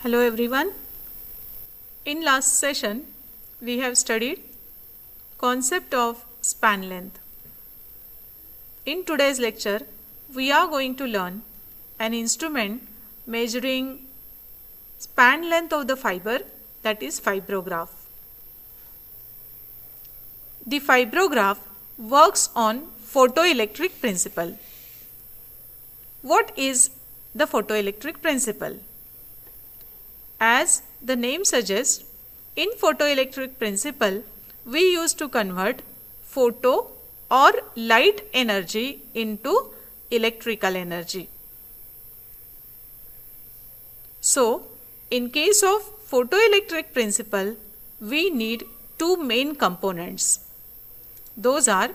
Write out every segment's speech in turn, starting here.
Hello everyone. In last session we have studied concept of span length. In today's lecture we are going to learn an instrument measuring span length of the fiber, that is fibrograph. The fibrograph works on photoelectric principle. What is the photoelectric principle? As the name suggests, in photoelectric principle, we used to convert photo or light energy into electrical energy. So, in case of photoelectric principle, we need two main components. Those are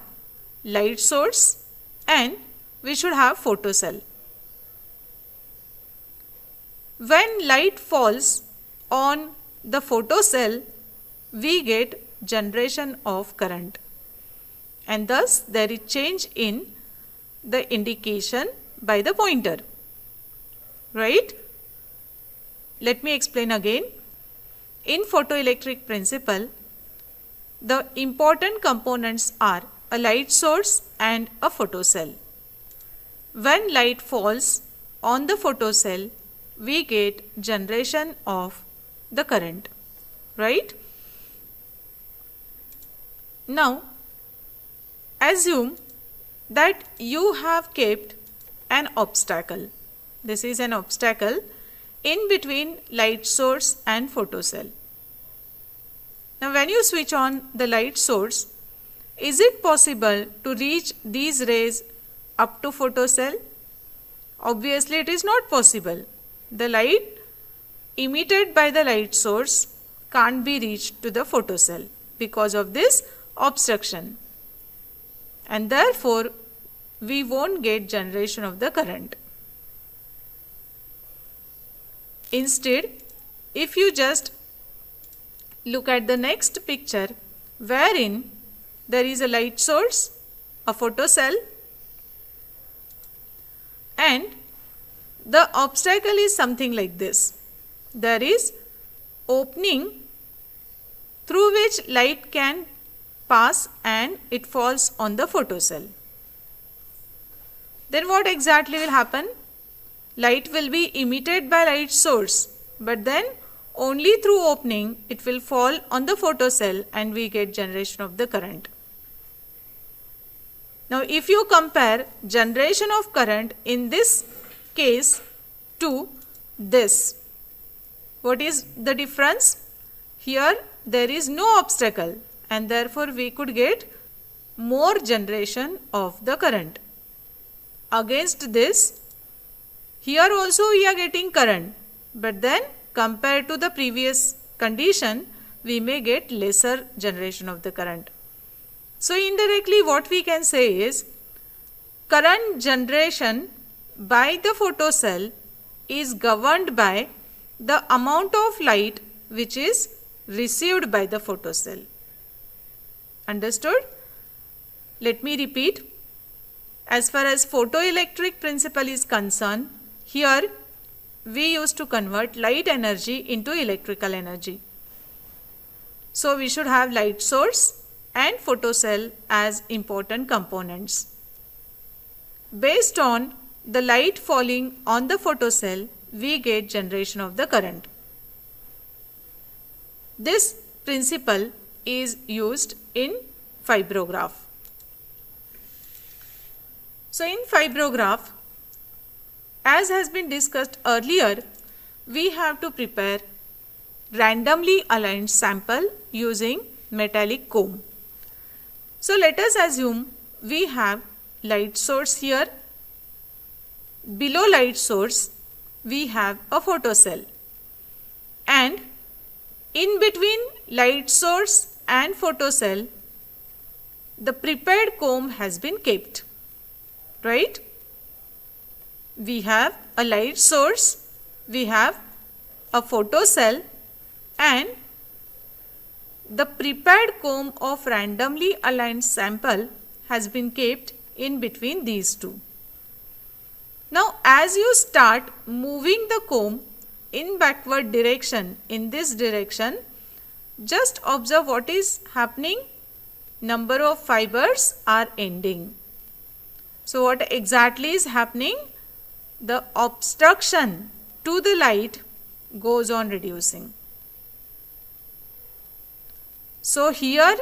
light source and we should have photocell. When light falls on the photocell, we get generation of current, and thus there is change in the indication by the pointer. Right? Let me explain again. In photoelectric principle, the important components are a light source and a photocell. When light falls on the photocell, we get generation of the current, right? Now, assume that you have kept an obstacle. This is an obstacle in between light source and photocell. Now, when you switch on the light source, is it possible to reach these rays up to photocell? Obviously, it is not possible. The light emitted by the light source can't be reached to the photocell because of this obstruction, and therefore we won't get generation of the current. Instead, if you just look at the next picture wherein there is a light source, a photocell, and the obstacle is something like this. There is opening through which light can pass and it falls on the photocell. Then what exactly will happen? Light will be emitted by light source, but then only through opening it will fall on the photocell and we get generation of the current. Now, if you compare generation of current in this case to this, what is the difference? Here there is no obstacle and therefore we could get more generation of the current. Against this, here also we are getting current, but then compared to the previous condition, we may get lesser generation of the current. So indirectly what we can say is, current generation by the photocell is governed by the amount of light which is received by the photocell. Understood? Let me repeat. As far as photoelectric principle is concerned, here we used to convert light energy into electrical energy. So we should have light source and photocell as important components. Based on the light falling on the photocell, we get generation of the current. This principle is used in fibrograph. So in fibrograph, as has been discussed earlier, we have to prepare randomly aligned sample using metallic comb. So let us assume we have light source here. Below light source, we have a photocell, and in between light source and photocell, the prepared comb has been kept, right? We have a light source, we have a photocell, and the prepared comb of randomly aligned sample has been kept in between these two. Now, as you start moving the comb in backward direction, in this direction, just observe what is happening. Number of fibers are ending. So what exactly is happening? The obstruction to the light goes on reducing. So here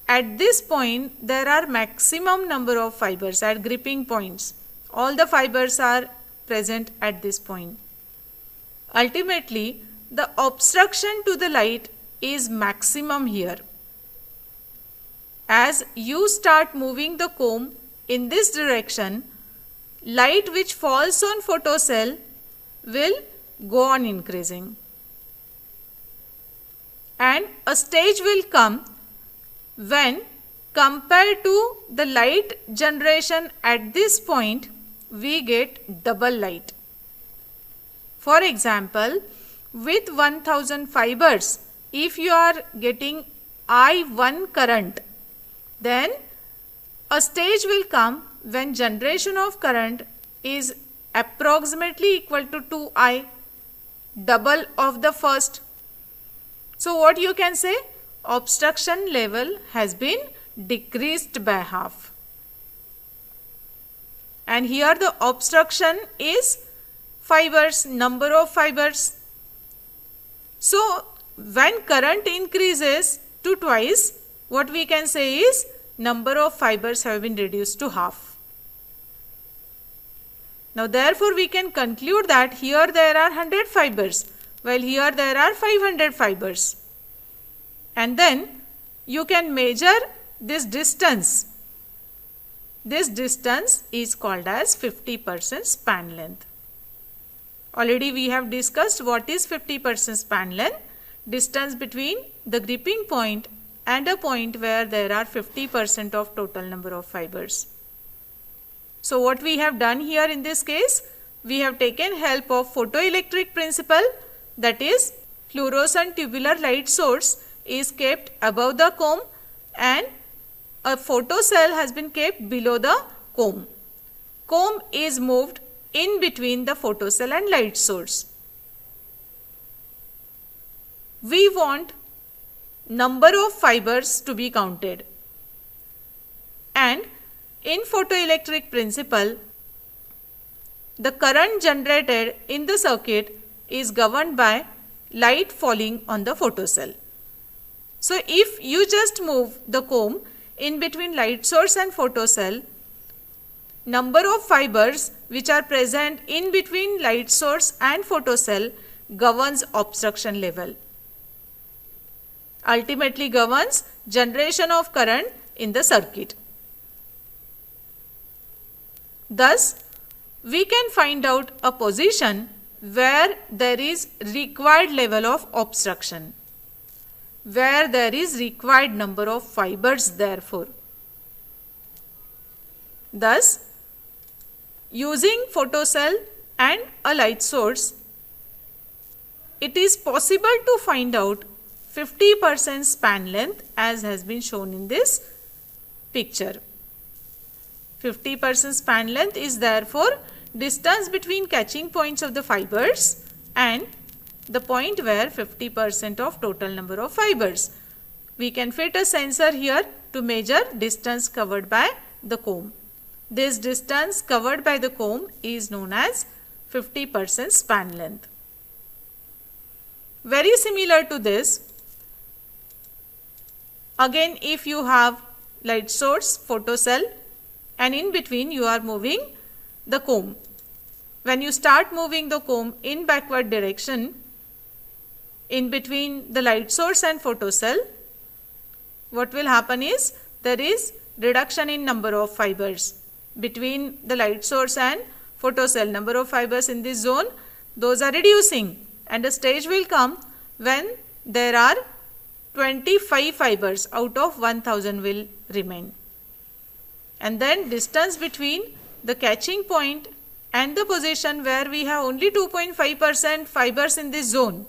at this point there are maximum number of fibers at gripping points. All the fibers are present at this point. Ultimately, the obstruction to the light is maximum here. As you start moving the comb in this direction, light which falls on photocell will go on increasing. And a stage will come when, compared to the light generation at this point, we get double light. For example, with 1000 fibers, if you are getting I1 current, then a stage will come when generation of current is approximately equal to 2I, double of the first. So what you can say? Obstruction level has been decreased by half. And here the obstruction is fibers, number of fibers. So when current increases to twice, what we can say is number of fibers have been reduced to half. Now therefore we can conclude that here there are 100 fibers, while here there are 500 fibers. And then you can measure this distance. This distance is called as 50% span length. Already we have discussed what is 50% span length. Distance between the gripping point and a point where there are 50% of total number of fibers. So what we have done here in this case, we have taken help of photoelectric principle, that is fluorescent tubular light source is kept above the comb and a photocell has been kept below the comb. Comb is moved in between the photocell and light source. We want number of fibers to be counted, and in photoelectric principle, the current generated in the circuit is governed by light falling on the photocell. So if you just move the comb in between light source and photocell, number of fibers which are present in between light source and photocell governs obstruction level. Ultimately governs generation of current in the circuit. Thus, we can find out a position where there is required level of obstruction, where there is required number of fibers therefore. Thus, using photocell and a light source, it is possible to find out 50% span length as has been shown in this picture. 50% span length is therefore distance between catching points of the fibers and the point where 50% of total number of fibers. We can fit a sensor here to measure distance covered by the comb. This distance covered by the comb is known as 50% span length. Very similar to this, again if you have light source, photocell, and in between you are moving the comb. When you start moving the comb in backward direction, in between the light source and photocell, what will happen is there is reduction in number of fibers. Between the light source and photocell, number of fibers in this zone, those are reducing, and a stage will come when there are 25 fibers out of 1000 will remain. And then distance between the catching point and the position where we have only 2.5% fibers in this zone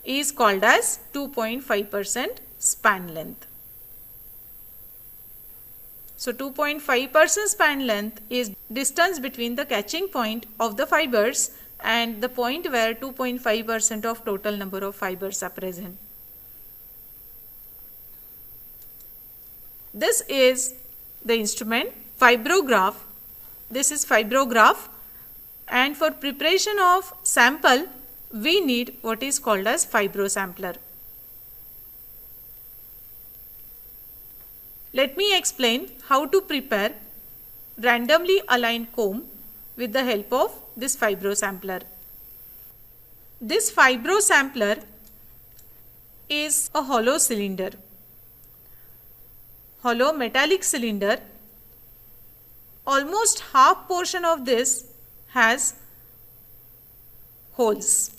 is called as 2.5% span length. So 2.5% span length is distance between the catching point of the fibers and the point where 2.5% of total number of fibers are present. This is the instrument fibrograph. This is fibrograph, and for preparation of sample we need what is called as fibrosampler. Let me explain how to prepare randomly aligned comb with the help of this fibrosampler. This fibrosampler is a hollow cylinder, hollow metallic cylinder. Almost half portion of this has holes,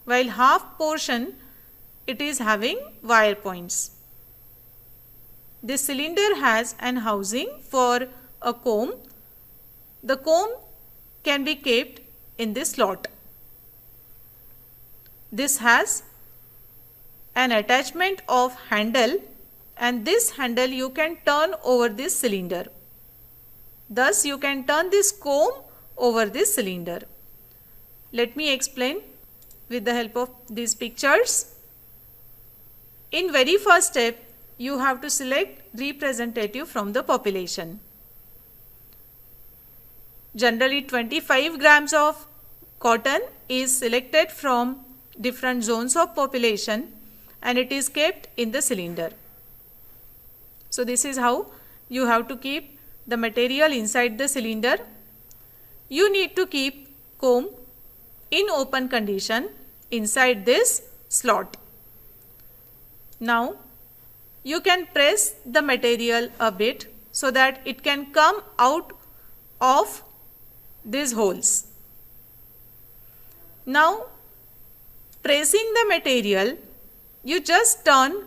while half portion it is having wire points. This cylinder has an housing for a comb. The comb can be kept in this slot. This has an attachment of handle, and this handle you can turn over this cylinder. Thus you can turn this comb over this cylinder. Let me explain with the help of these pictures. In very first step, you have to select representative from the population. Generally 25 grams of cotton is selected from different zones of population and it is kept in the cylinder. So this is how you have to keep the material inside the cylinder. You need to keep comb in open condition inside this slot. Now you can press the material a bit so that it can come out of these holes. Now pressing the material, you just turn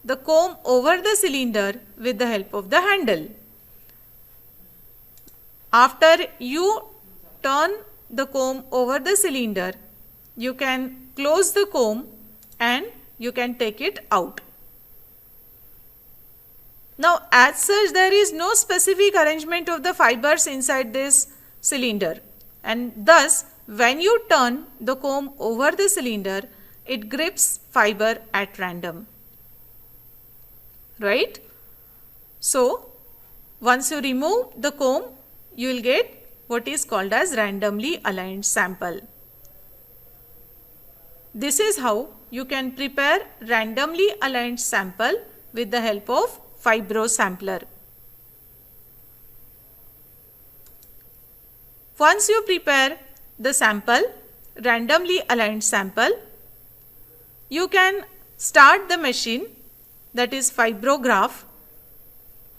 the comb over the cylinder with the help of the handle. After you turn the comb over the cylinder, you can close the comb and you can take it out. Now as such there is no specific arrangement of the fibers inside this cylinder, and thus when you turn the comb over the cylinder, it grips fiber at random. Right? So once you remove the comb, you will get what is called as randomly aligned sample. This is how you can prepare randomly aligned sample with the help of fibrosampler. Once you prepare the sample, randomly aligned sample, you can start the machine, that is fibrograph,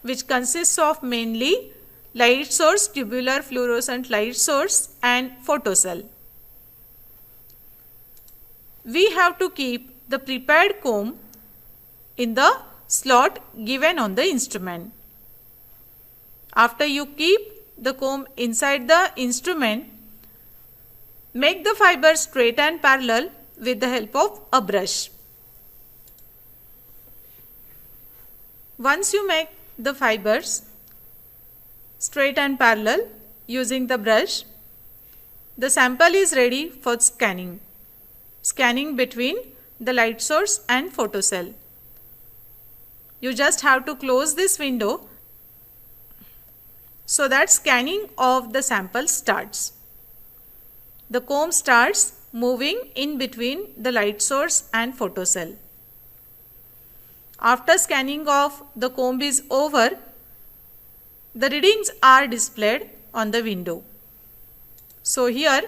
which consists of mainly light source, tubular fluorescent light source and photocell. We have to keep the prepared comb in the slot given on the instrument. After you keep the comb inside the instrument, make the fiber straight and parallel with the help of a brush. Once you make the fibers straight and parallel using the brush, the sample is ready for scanning. Scanning between the light source and photocell. You just have to close this window so that scanning of the sample starts. The comb starts moving in between the light source and photocell. After scanning of the comb is over, the readings are displayed on the window. So here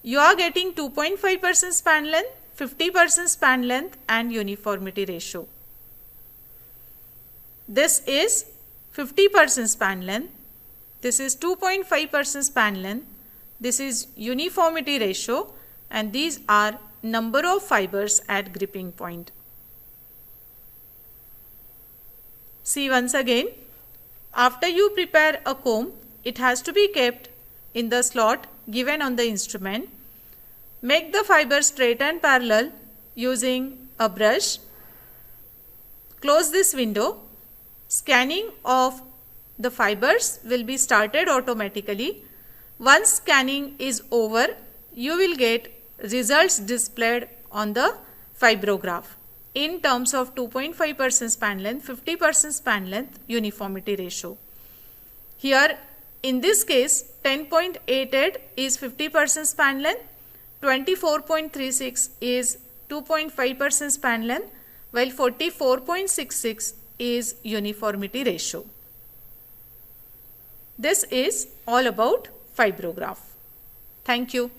you are getting 2.5% span length, 50% span length and uniformity ratio. This is 50% span length, this is 2.5% span length, this is uniformity ratio, and these are number of fibers at gripping point. See once again, after you prepare a comb, it has to be kept in the slot given on the instrument. Make the fiber straight and parallel using a brush. Close this window. Scanning of the fibers will be started automatically Once scanning is over, you will get results displayed on the fibrograph in terms of 2.5% span length, 50% span length, uniformity ratio. Here in this case 10.88 is 50% span length, 24.36 is 2.5% span length, while 44.66 is uniformity ratio. This is all about fibrograph. Thank you.